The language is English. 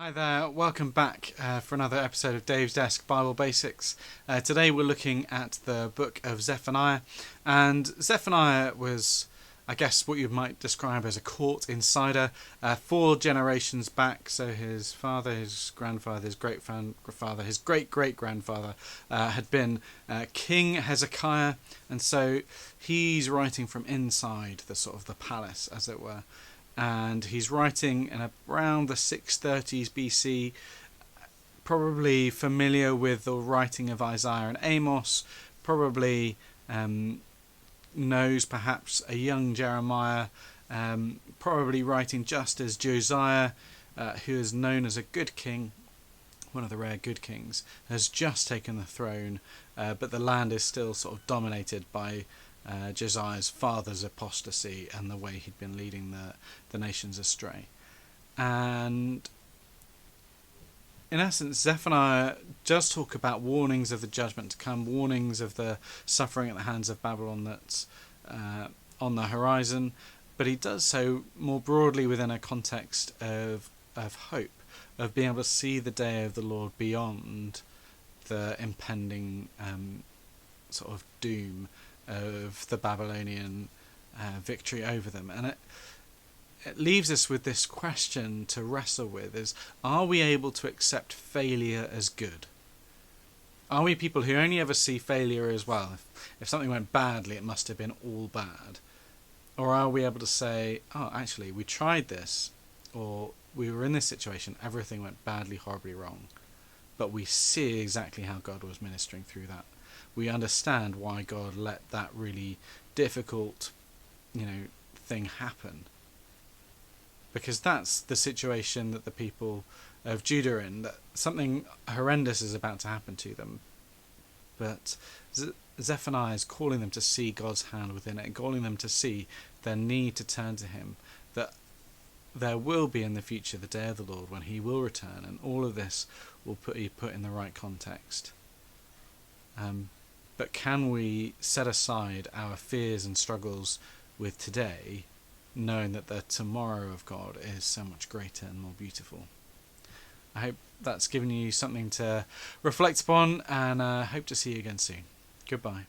Hi there, welcome back for another episode of Dave's Desk Bible Basics. Today we're looking at the book of Zephaniah, and Zephaniah was, I guess, what you might describe as a court insider 4 generations back. So his father, his grandfather, his great-grandfather, his great-great-grandfather had been King Hezekiah, and so he's writing from inside the sort of the palace, as it were. And he's writing in around the 630s BC, probably familiar with the writing of Isaiah and Amos, probably knows perhaps a young Jeremiah, probably writing just as Josiah, who is known as a good king, one of the rare good kings, has just taken the throne, but the land is still sort of dominated by Josiah's father's apostasy and the way he'd been leading the nations astray. And in essence, Zephaniah does talk about warnings of the judgment to come, warnings of the suffering at the hands of Babylon that's on the horizon, but he does so more broadly within a context of hope, of being able to see the day of the Lord beyond the impending sort of doom of the Babylonian victory over them. And it leaves us with this question to wrestle with: is, are we able to accept failure as good? Are we people who only ever see failure as, well, if something went badly, it must have been all bad? Or are we able to say, oh, actually, we tried this, or we were in this situation, everything went badly, horribly wrong, but we see exactly how God was ministering through that. We understand why God let that really difficult, thing happen. Because that's the situation that the people of Judah are in, that something horrendous is about to happen to them. But Zephaniah is calling them to see God's hand within it, and calling them to see their need to turn to him, that there will be in the future the day of the Lord when he will return, and all of this will be put in the right context. But can we set aside our fears and struggles with today, knowing that the tomorrow of God is so much greater and more beautiful? I hope that's given you something to reflect upon, and I hope to see you again soon. Goodbye.